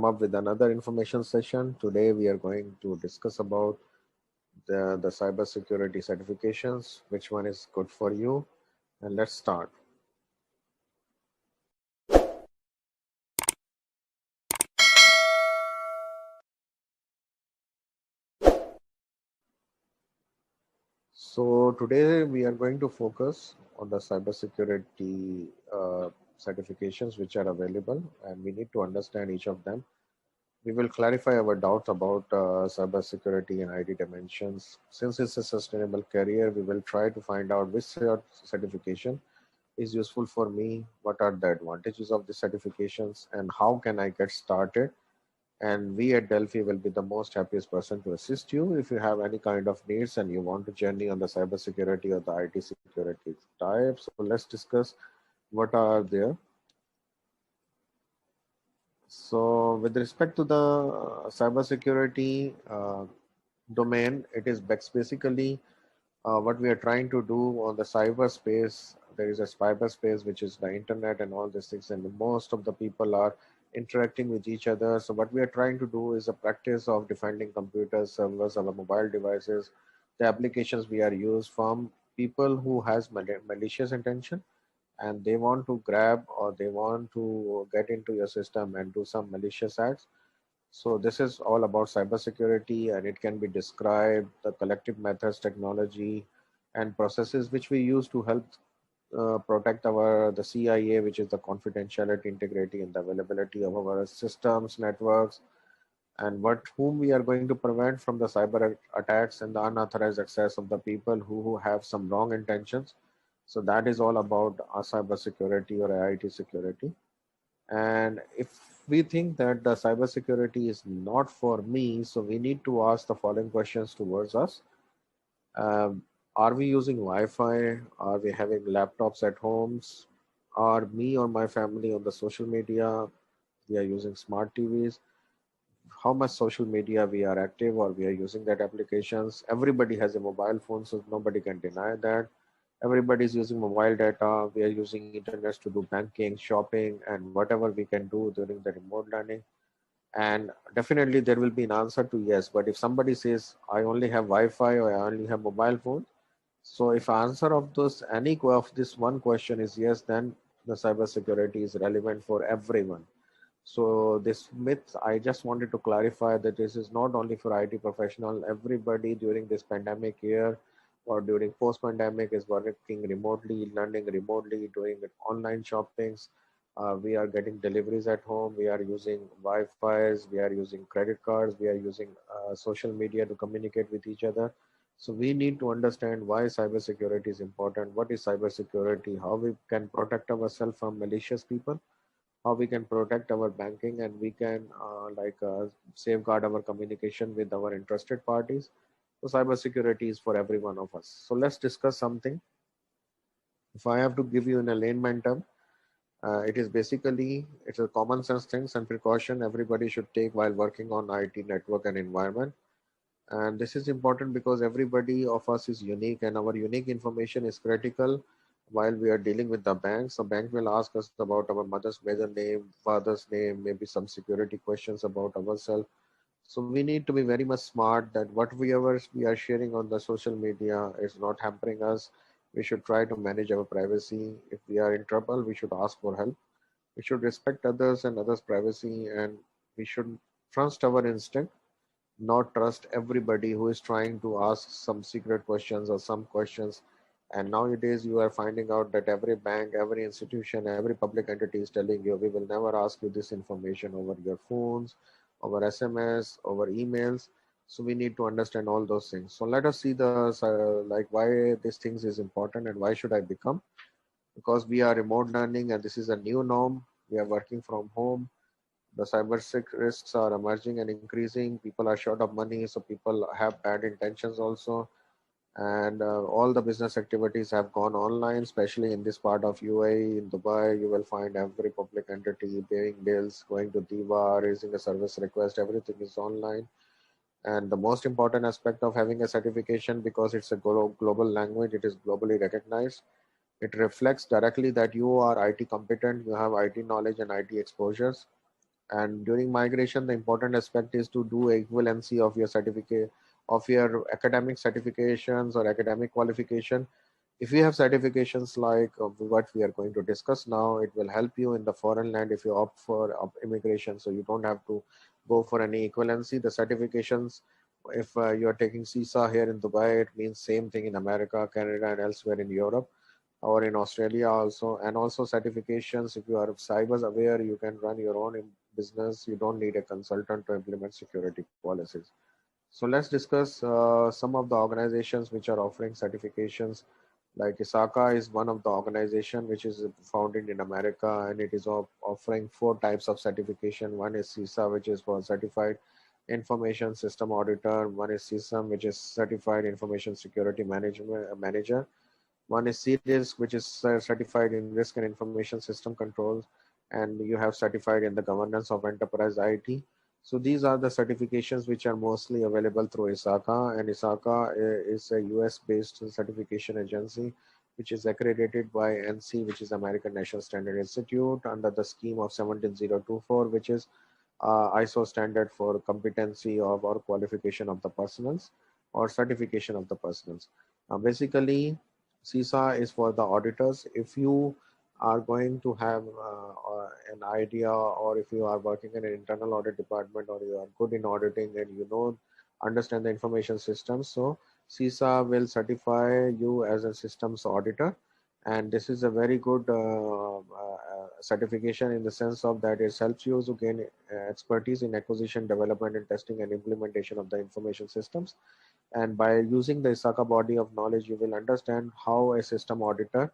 Up with another information session. Today we are going to discuss about the cybersecurity certifications, which one is good for you, and let's start. So today we are going to focus on the cybersecurity certifications which are available, and we need to understand each of them. We will clarify our doubts about cybersecurity and IT dimensions. Since it's a sustainable career, we will try to find out which certification is useful for me, what are the advantages of the certifications, and how can I get started. And we at Delphi will be the most happiest person to assist you if you have any kind of needs and you want to journey on the cybersecurity or the IT security type. So let's discuss what are there. So with respect to the cybersecurity domain, it is basically what we are trying to do on the cyberspace. There is a cyberspace which is the internet and all these things, and most of the people are interacting with each other. So what we are trying to do is a practice of defending computers, servers, our mobile devices, the applications we are used from people who has malicious intention, and they want to grab or they want to get into your system and do some malicious acts. So this is all about cybersecurity, and it can be described the collective methods, technology, and processes which we use to help protect our the CIA, which is the confidentiality, integrity, and the availability of our systems, networks, and what whom we are going to prevent from the cyber attacks and the unauthorized access of the people who have some wrong intentions. So that is all about cyber security or IT security. And if we think that the cybersecurity is not for me, so we need to ask the following questions towards us. Um, are we using Wi-Fi? Are we having laptops at homes? Are me or my family on the social media? We are using smart TVs. How much social media we are active or we are using that applications. Everybody has a mobile phone, so nobody can deny that. Everybody is using mobile data. We are using internet to do banking, shopping, and whatever we can do during the remote learning. And definitely there will be an answer to yes. But if somebody says I only have Wi-Fi or I only have mobile phone, so if answer of those any of this one question is yes, then the cybersecurity is relevant for everyone. So this myth, I just wanted to clarify that this is not only for IT professional. Everybody during this pandemic year or during post-pandemic is working remotely, learning remotely, doing online shoppings. We are getting deliveries at home. We are using Wi-Fi's. We are using credit cards. We are using social media to communicate with each other. So we need to understand why cybersecurity is important. What is cybersecurity? How we can protect ourselves from malicious people, how we can protect our banking, and we can safeguard our communication with our interested parties. So cybersecurity is for every one of us. So let's discuss something. If I have to give you in a layman term, it is basically it's a common sense things and precaution everybody should take while working on IT network and environment. And this is important because everybody of us is unique and our unique information is critical while we are dealing with the banks. The bank will ask us about our mother's maiden name, father's name, maybe some security questions about ourselves. So we need to be very much smart that whatever we are sharing on the social media is not hampering us. We should try to manage our privacy. If we are in trouble, we should ask for help. We should respect others and others' privacy, and we should trust our instinct, not trust everybody who is trying to ask some secret questions or some questions. And nowadays, you are finding out that every bank, every institution, every public entity is telling you, we will never ask you this information over your phones, over SMS, over emails. So we need to understand all those things. So let us see the like why these things is important and why should I become, because we are remote learning and this is a new norm. We are working from home. The cyber risks are emerging and increasing. People are short of money, so people have bad intentions also. And all the business activities have gone online, especially in this part of UAE. In Dubai, you will find every public entity paying bills, going to Diva, raising a service request, everything is online. And the most important aspect of having a certification, because it's a global language, it is globally recognized. It reflects directly that you are IT competent, you have IT knowledge and IT exposures. And during migration, the important aspect is to do equivalency of your certificate, of your academic certifications or academic qualification. If you have certifications like what we are going to discuss now, it will help you in the foreign land if you opt for immigration. So you don't have to go for any equivalency. The certifications, if you are taking CISA here in Dubai, it means same thing in America, Canada, and elsewhere in Europe or in Australia also. And also certifications, if you are cyber aware, you can run your own business. You don't need a consultant to implement security policies. So let's discuss some of the organizations which are offering certifications. Like ISACA is one of the organization which is founded in America, and it is offering four types of certification. One is CISA, which is for Certified Information System Auditor. One is CISM, which is Certified Information Security Management Manager. One is CRISC, which is certified in risk and information system controls, and you have certified in the governance of enterprise IT. So these are the certifications which are mostly available through ISACA, and ISACA is a US-based certification agency which is accredited by NC, which is American National Standard Institute, under the scheme of 17024, which is ISO standard for competency of or qualification of the personnels or certification of the personnels. Basically, CISA is for the auditors. If you are going to have an idea, or if you are working in an internal audit department, or you are good in auditing and you know understand the information systems, so CISA will certify you as a systems auditor. And this is a very good certification in the sense of that it helps you to gain expertise in acquisition, development, and testing and implementation of the information systems. And by using the ISACA body of knowledge, you will understand how a system auditor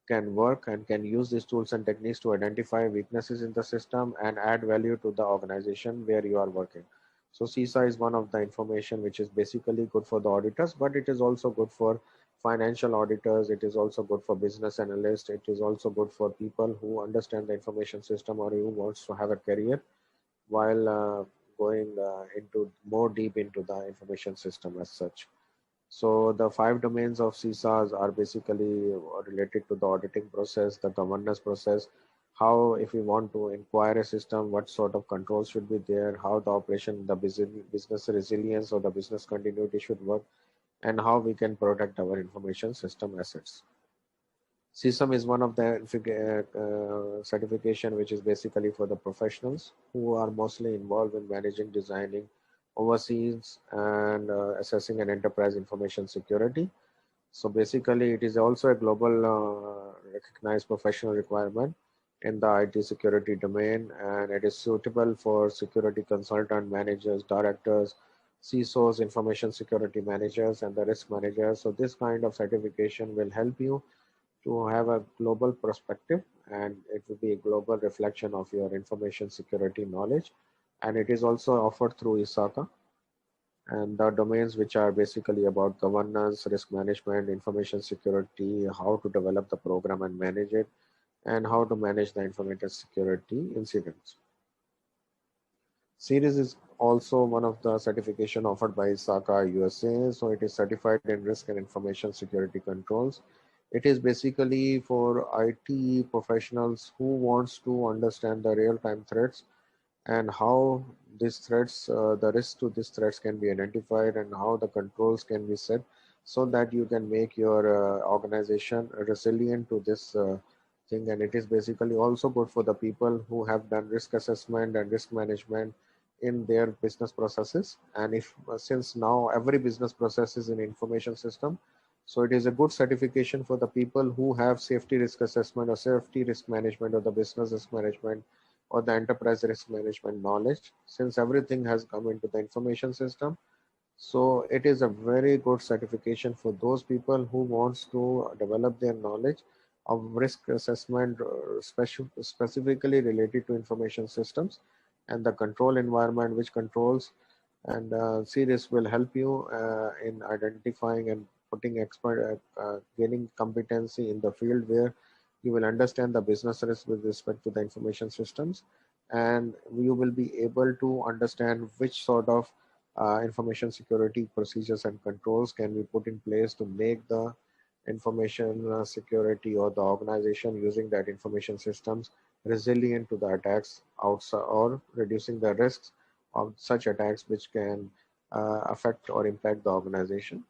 can work and can use these tools and techniques to identify weaknesses in the system and add value to the organization where you are working. So CISA is one of the information which is basically good for the auditors, but it is also good for financial auditors. It is also good for business analysts. It is also good for people who understand the information system or who wants to have a career while going into more deep into the information system as such. So the five domains of CISAs are basically related to the auditing process, the governance process, how if we want to inquire a system, what sort of controls should be there, how the operation, the business resilience or the business continuity should work, and how we can protect our information system assets. CISM is one of the certification which is basically for the professionals who are mostly involved in managing, designing, overseas, and assessing an enterprise information security. So basically, it is also a global recognized professional requirement in the IT security domain, and it is suitable for security consultant, managers, directors, CISOs, information security managers, and the risk managers. So this kind of certification will help you to have a global perspective, and it will be a global reflection of your information security knowledge. And it is also offered through ISACA, and the domains which are basically about governance, risk management, information security, how to develop the program and manage it, and how to manage the information security incidents. Series is also one of the certification offered by ISACA USA. So it is certified in risk and information security controls. It is basically for IT professionals who wants to understand the real-time threats and how these threats, the risk to these threats can be identified and how the controls can be set so that you can make your organization resilient to this thing. And it is basically also good for the people who have done risk assessment and risk management in their business processes. And if since now every business process is in information system, so it is a good certification for the people who have safety risk assessment or safety risk management or the business risk management or the enterprise risk management knowledge, since everything has come into the information system. So it is a very good certification for those people who wants to develop their knowledge of risk assessment, specifically related to information systems and the control environment which controls. And CRISC will help you in identifying and putting expert, gaining competency in the field where you will understand the business risk with respect to the information systems, and you will be able to understand which sort of information security procedures and controls can be put in place to make the information security or the organization using that information systems resilient to the attacks outside or reducing the risks of such attacks which can affect or impact the organization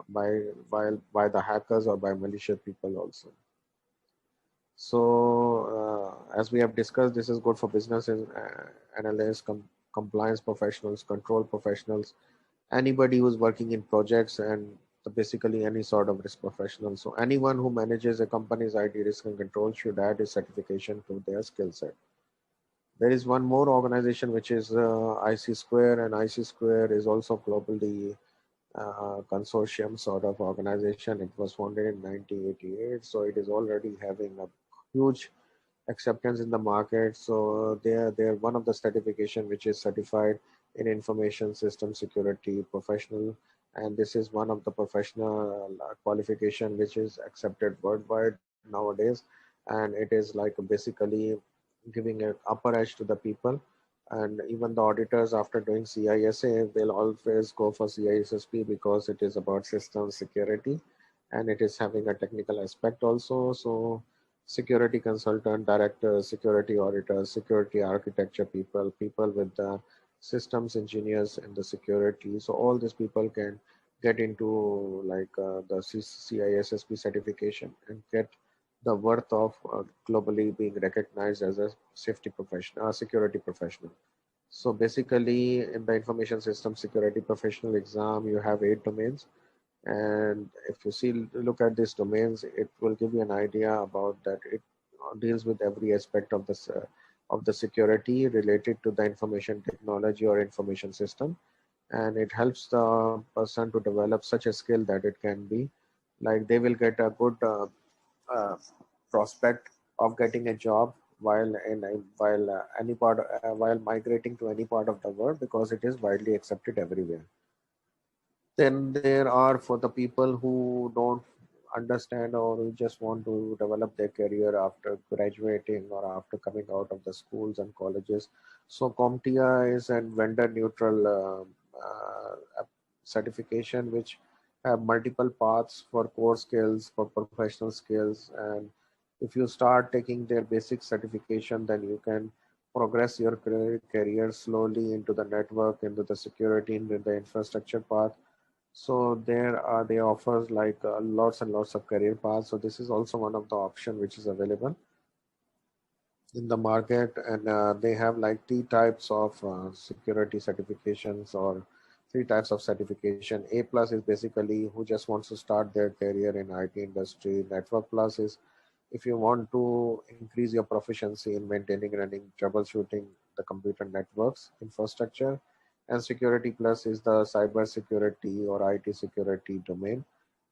by the hackers or by malicious people also. So, as we have discussed, this is good for business analysts, compliance professionals, control professionals, anybody who's working in projects, and basically any sort of risk professional. So, anyone who manages a company's IT risk and control should add a certification to their skill set. There is one more organization which is IC Square, and IC Square is also globally consortium sort of organization. It was founded in 1988, so it is already having a huge acceptance in the market. So they're one of the certification which is certified in information system security professional, and this is one of the professional qualification which is accepted worldwide nowadays, and it is like basically giving an upper edge to the people. And even the auditors, after doing CISA, they'll always go for CISSP because it is about system security and it is having a technical aspect also. So security consultant, directors, security auditors, security architecture people, people with the systems engineers in the security. So all these people can get into like the CISSP certification and get the worth of globally being recognized as a safety professional, security professional. So basically, in the information system security professional exam, you have 8 domains, and if you see look at these domains, it will give you an idea about that. It deals with every aspect of the security related to the information technology or information system, and it helps the person to develop such a skill that it can be like they will get a good uh, prospect of getting a job while any part while migrating to any part of the world because it is widely accepted everywhere. Then there are for the people who don't understand or who just want to develop their career after graduating or after coming out of the schools and colleges. So CompTIA is a vendor neutral certification which have multiple paths for core skills, for professional skills, and if you start taking their basic certification, then you can progress your career slowly into the network, into the security, into the infrastructure path. So there are they offers like lots and lots of career paths. So this is also one of the option which is available in the market, and they have like three types of security certifications or three types of certification. A plus is basically who just wants to start their career in IT industry. Network plus is if you want to increase your proficiency in maintaining, running, troubleshooting the computer networks infrastructure. And security plus is the cyber security or IT security domain,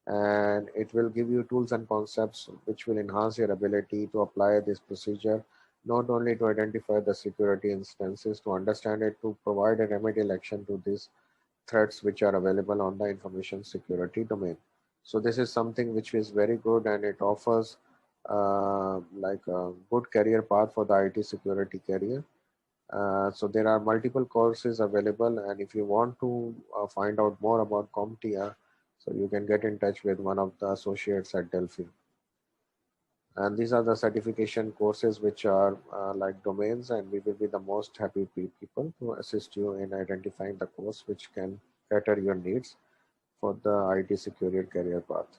and it will give you tools and concepts which will enhance your ability to apply this procedure, not only to identify the security instances, to understand it, to provide a remedial action to these threats which are available on the information security domain. So this is something which is very good, and it offers like a good career path for the IT security career. So there are multiple courses available, and if you want to find out more about CompTIA, so you can get in touch with one of the associates at Delphi. And these are the certification courses which are like domains, and we will be the most happy people to assist you in identifying the course which can cater your needs for the IT security career path.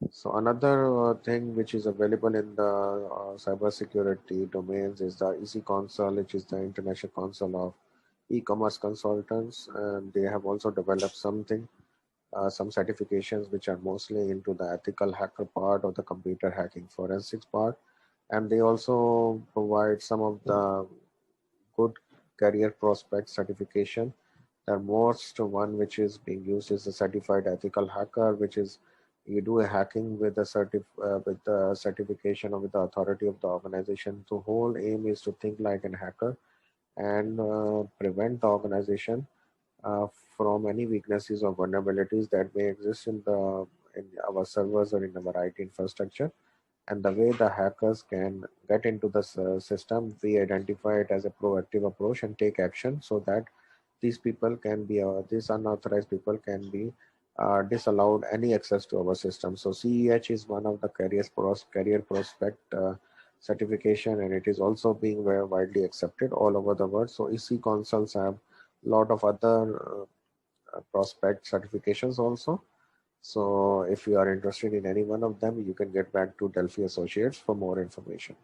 So another thing which is available in the cybersecurity domains is the EC Council, which is the International Council of E-commerce Consultants, and they have also developed some certifications which are mostly into the ethical hacker part or the computer hacking forensics part, and they also provide some of the good career prospect certification. The most one which is being used is the certified ethical hacker, which is you do a hacking with with the certification or with the authority of the organization. The whole aim is to think like a hacker and prevent the organization uh, from any weaknesses or vulnerabilities that may exist in our servers or in our IT infrastructure. And the way the hackers can get into the system, we identify it as a proactive approach and take action so that these unauthorized people can be disallowed any access to our system. So CEH is one of the career prospect certification, and it is also being very widely accepted all over the world. So EC consoles have a lot of other prospect certifications also. So if you are interested in any one of them, you can get back to Delphi Associates for more information.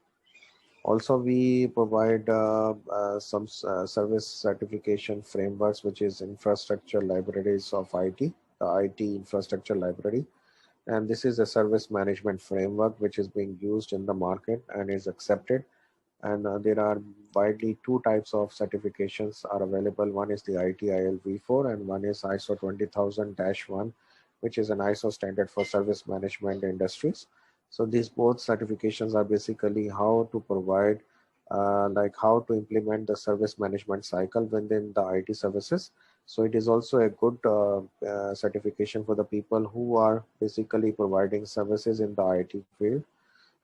Also, we provide some service certification frameworks, which is infrastructure libraries of IT, the IT infrastructure library. And this is a service management framework which is being used in the market and is accepted. And there are widely two types of certifications are available. One is the ITIL V4 and one is ISO 20000-1, which is an ISO standard for service management industries. So these both certifications are basically how to provide, like how to implement the service management cycle within the IT services. So it is also a good certification for the people who are basically providing services in the IT field,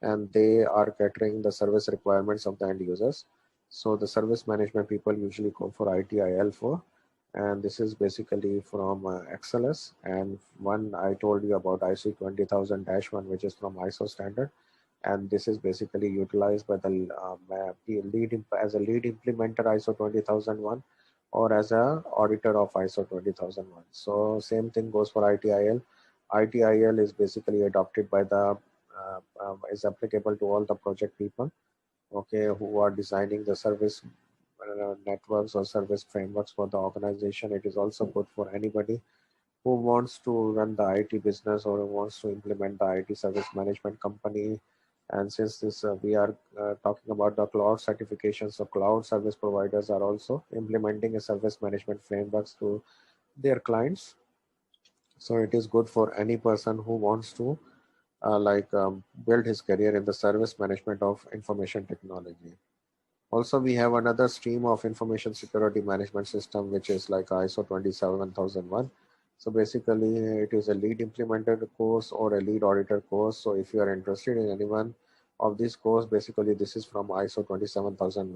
and they are catering the service requirements of the end users. So the service management people usually go for ITIL4, and this is basically from XLS. And one I told you about IC 20000-1, which is from ISO standard, and this is basically utilized by the lead as a lead implementer ISO 20001 or as a auditor of ISO 20001. So same thing goes for ITIL. ITIL is basically adopted by the is applicable to all the project people, okay, who are designing the service networks or service frameworks for the organization. It is also good for anybody who wants to run the IT business or who wants to implement the IT service management company. And since this we are talking about the cloud certification, so cloud service providers are also implementing a service management frameworks to their clients. So it is good for any person who wants to build his career in the service management of information technology. Also, we have another stream of information security management system, which is like ISO 27001. So basically, it is a lead implementer course or a lead auditor course. So if you are interested in any one of these course, basically this is from ISO 27001.